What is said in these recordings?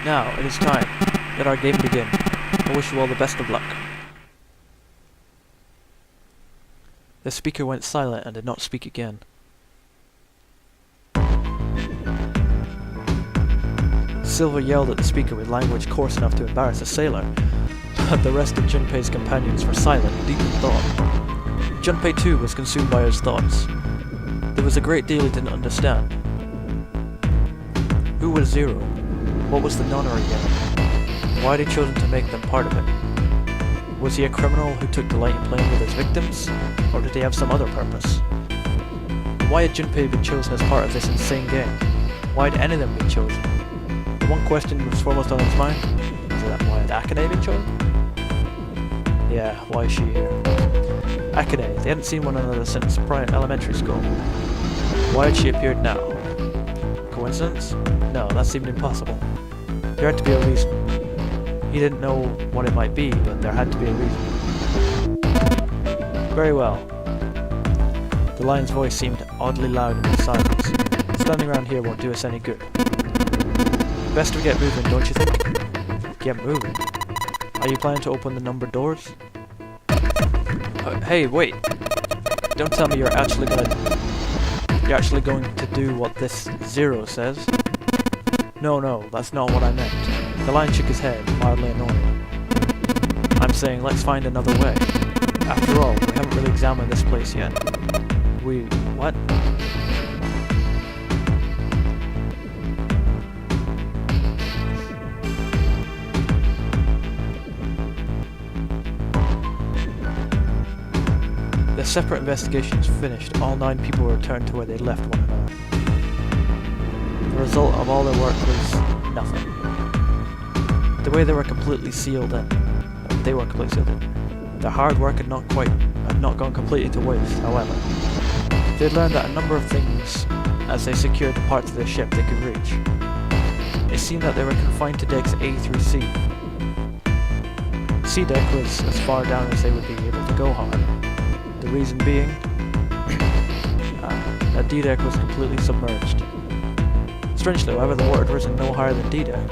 Now, it is time. Let our game begin. I wish you all the best of luck. The speaker went silent and did not speak again. Silver yelled at the speaker with language coarse enough to embarrass a sailor, but the rest of Junpei's companions were silent, deep in thought. Junpei too was consumed by his thoughts. There was a great deal he didn't understand. Who was Zero? What was the Nonary Game? Why had he chosen to make them part of it? Was he a criminal who took delight in playing with his victims, or did he have some other purpose? Why had Junpei been chosen as part of this insane game? Why had any of them been chosen? The one question was foremost on his mind. Was that why had Akane been chosen? Yeah, why is she here? Akane, they hadn't seen one another since elementary school. Why had she appeared now? Coincidence? No, that seemed impossible. There had to be a reason. He didn't know what it might be, but there had to be a reason. Very well. The lion's voice seemed oddly loud in the silence. Standing around here won't do us any good. Best we get moving, don't you think? Get moving? Are you planning to open the numbered doors? Hey, wait! Don't tell me you're actually going to do what this Zero says. No, that's not what I meant. The lion shook his head, mildly annoyed. I'm saying let's find another way. After all, we haven't really examined this place yet. What? The separate investigations finished, all 9 people were returned to where they left one another. The result of all their work was nothing. The way they were completely sealed in. Their hard work had not gone completely to waste, however. They had learned that a number of things as they secured the parts of their ship they could reach. It seemed that they were confined to decks A through C. C deck was as far down as they would be able to go, however. The reason being, that D deck was completely submerged. Strangely, however, the water had risen no higher than D deck.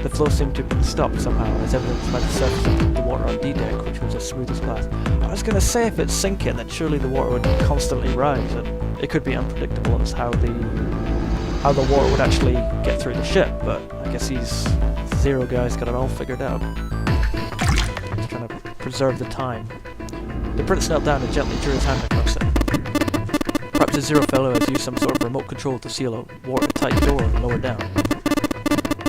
The flow seemed to have been stopped somehow, as evidenced by the surface of the water on D deck, which was as smooth as glass. I was going to say, if it's sinking, then surely the water would constantly rise, and it could be unpredictable as how the water would actually get through the ship, but I guess these Zero guys got it all figured out. Just trying to preserve the time. The prince knelt down and gently drew his hand across it. Perhaps the Zero fellow has used some sort of remote control to seal a watertight door lower down.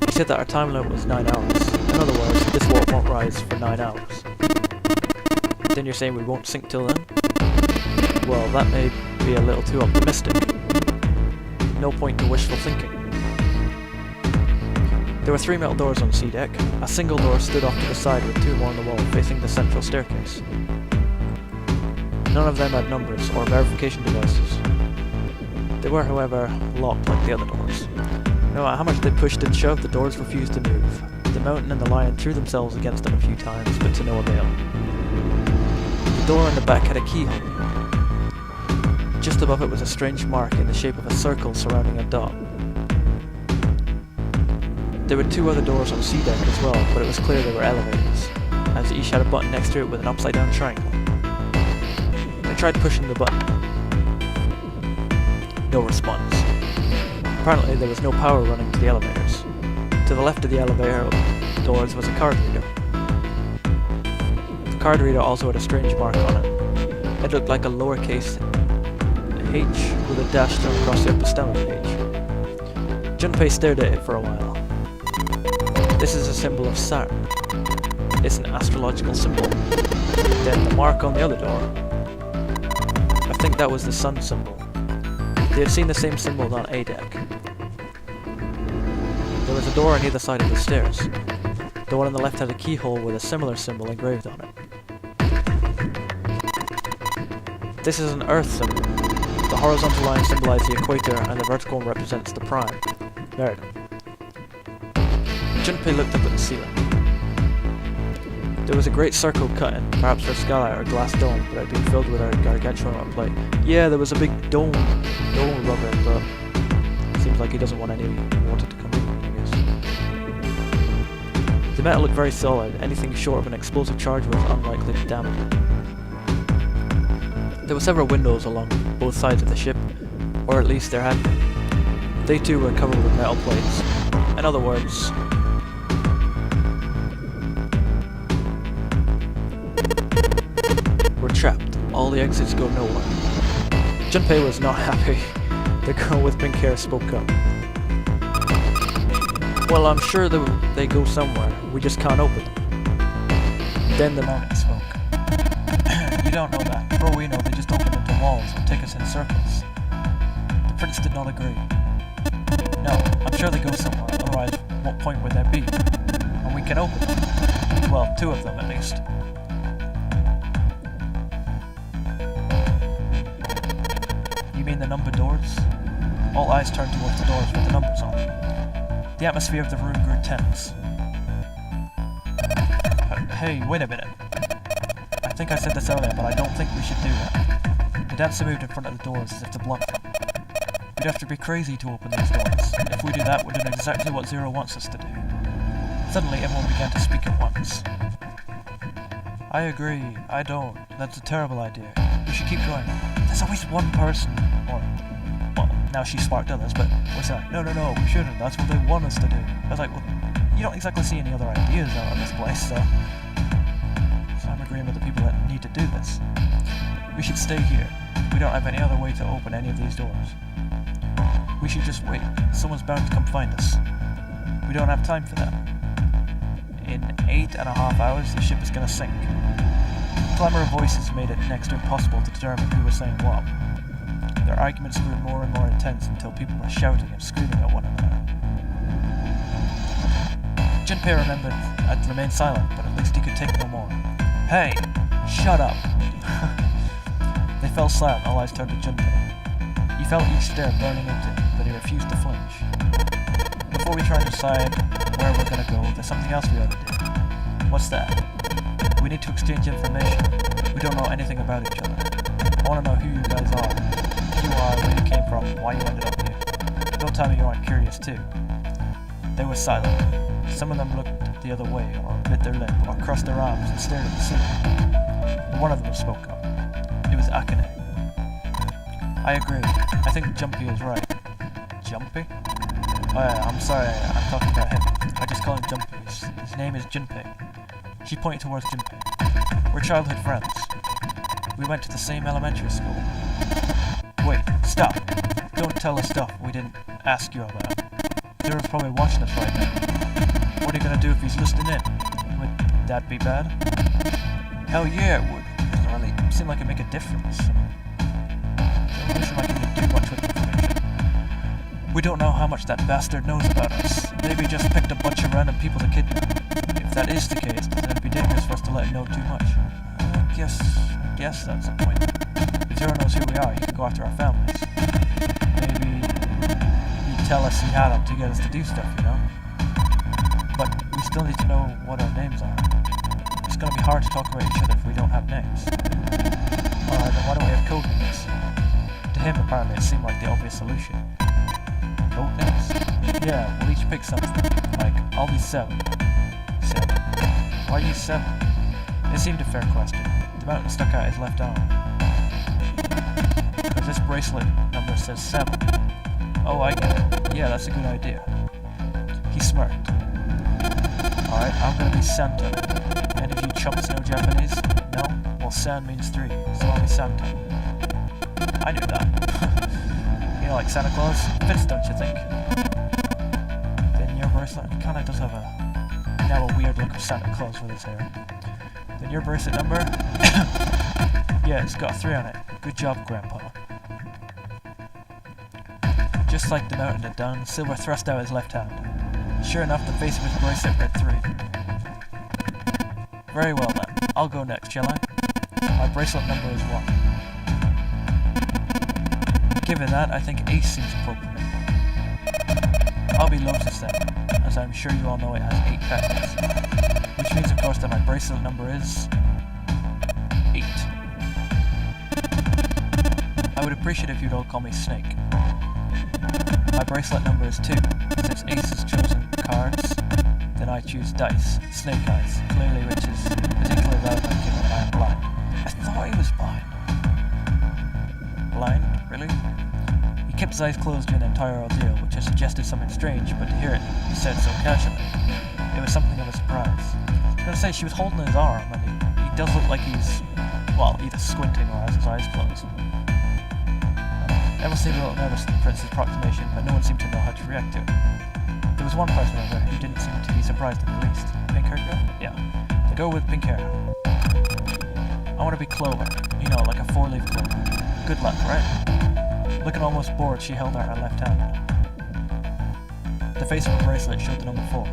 He said that our time limit was 9 hours. In other words, this water won't rise for 9 hours. Then you're saying we won't sink till then? Well, that may be a little too optimistic. No point to wishful thinking. There were 3 metal doors on C deck. A single door stood off to the side with 2 more on the wall facing the central staircase. None of them had numbers or verification devices. They were, however, locked like the other doors. No matter how much they pushed and shoved, the doors refused to move. The mountain and the lion threw themselves against them a few times, but to no avail. The door in the back had a keyhole. Just above it was a strange mark in the shape of a circle surrounding a dot. There were 2 other doors on C deck as well, but it was clear they were elevators, as each had a button next to it with an upside down triangle. They tried pushing the button. No response. Apparently there was no power running to the elevators. To the left of the elevator doors was a card reader. The card reader also had a strange mark on it. It looked like a lowercase H with a dash thrown across the upper stem of the H. Junpei stared at it for a while. This is a symbol of Saturn. It's an astrological symbol. Then the mark on the other door. I think that was the sun symbol. They had seen the same symbol on A deck. There was a door on either side of the stairs. The one on the left had a keyhole with a similar symbol engraved on it. This is an Earth symbol. The horizontal line symbolizes the equator and the vertical one represents the prime, Meridian. Junpei looked up at the ceiling. There was a great circle cut in, perhaps for a skylight or a glass dome, but it had been filled with a gargantuan on plate. Yeah, there was a big dome above it, but it seems like he doesn't want any water to come in, I guess. The metal looked very solid. Anything short of an explosive charge was unlikely to damage it. There were several windows along both sides of the ship, or at least there had been. They too were covered with metal plates. In other words, we're trapped. All the exits go nowhere. Junpei was not happy. The girl with pink hair spoke up. Well, I'm sure they go somewhere. We just can't open them. Then the man spoke. You don't know that. For all we know, they just open into walls and take us in circles. The prince did not agree. No, I'm sure they go somewhere, otherwise what point would there be? And we can open them. Well, 2 of them at least. You mean the numbered doors? All eyes turned towards the doors with the numbers on them. The atmosphere of the room grew tense. Hey, wait a minute. I think I said this earlier, but I don't think we should do that. The dancer moved in front of the doors as if to block them. We'd have to be crazy to open these doors. If we do that, we're doing exactly what Zero wants us to do. Suddenly, everyone began to speak at once. I agree. I don't. That's a terrible idea. We should keep going. There's always one person, or... well, now she sparked others, but what's that? No, we shouldn't. That's what they want us to do. I was like, well, you don't exactly see any other ideas out of this place, so I'm agreeing with the people that need to do this. We should stay here. We don't have any other way to open any of these doors. We should just wait. Someone's bound to come find us. We don't have time for that. In 8.5 hours, the ship is going to sink. The clamour of voices made it next to impossible to determine who was saying what. Their arguments grew more and more intense until people were shouting and screaming at one another. Junpei remembered I'd remained silent, but at least he could take no more. Hey! Shut up! They fell silent, all eyes turned to Junpei. He felt each stare burning into him, but he refused to flinch. Before we try and decide where we're gonna go, there's something else we ought to do. What's that? We need to exchange information. We don't know anything about each other. I wanna know who you guys are. Who you are, where you came from, why you ended up here. Don't tell me you aren't curious too. They were silent. Some of them looked the other way, or bit their lip, or crossed their arms and stared at the ceiling. But one of them spoke up. It was Akane. I agree. I think Junpei is right. Junpei? Oh yeah, I'm sorry, I'm talking about him. I just call him Junpei. His name is Junpei. She pointed towards Junpei. We're childhood friends. We went to the same elementary school. Wait, stop. Don't tell us stuff we didn't ask you about. Zero's probably watching us right now. What are you gonna do if he's listening in? Would that be bad? Hell yeah, it would. It doesn't really seem like it'd make a difference. It doesn't seem like it would do much with information. We don't know how much that bastard knows about us. Maybe he just picked a bunch of random people to kidnap. If that is the case, then it'd be dangerous for us to let him know too much. I guess that's the point. If Zero knows who we are, he could go after our families. Maybe he'd tell us he had them to get us to do stuff, you know? But we still need to know what our names are. It's gonna be hard to talk about each other if we don't have names. Alright, then why don't we have code names? To him, apparently, it seemed like the obvious solution. Code names? Yeah, we'll each pick something. Like, I'll be 7. 7. Why are you 7? It seemed a fair question. The mountain stuck out his left arm. Because this bracelet number says 7. Oh, I get it. Yeah, that's a good idea. He smirked. Alright, I'm gonna be Santa. Any of you chumps know Japanese? No? Well, San means 3, so I'll be Santa. I knew that. You know, like Santa Claus? Fits, don't you think? Then your bracelet kinda does have a weird look of Santa Claus with his hair. Then your bracelet number? Yeah, it's got a 3 on it. Good job, Grandpa. Just like the mountain had done, Silver thrust out his left hand. Sure enough, the face of his bracelet read 3. Very well then. I'll go next, shall I? My bracelet number is 1. Given that, I think Ace seems appropriate. I'll be Lotus then, as I'm sure you all know it has 8 petals. Which means, of course, that my bracelet number is... 8. I would appreciate if you'd all call me Snake. My bracelet number is 2. Since Ace has chosen cards, then I I choose dice, snake eyes, clearly which is particularly relevant given that I am blind. I thought he was blind. Blind? Really? He kept his eyes closed during the entire ordeal, which had suggested something strange, but to hear it said so casually, it was something of a surprise. I was gonna say, she was holding his arm, and he does look like he's, well, either squinting or has his eyes closed. Everyone seemed a little nervous at the prince's proclamation, but no one seemed to know how to react to it. There was one person, however, who didn't seem to be surprised in the least. Pink-haired girl? Yeah. The girl with pink hair. I want to be Clover. You know, like a four-leaf clover. Good luck, right? Looking almost bored, she held out her left hand. The face of her bracelet showed the number 4.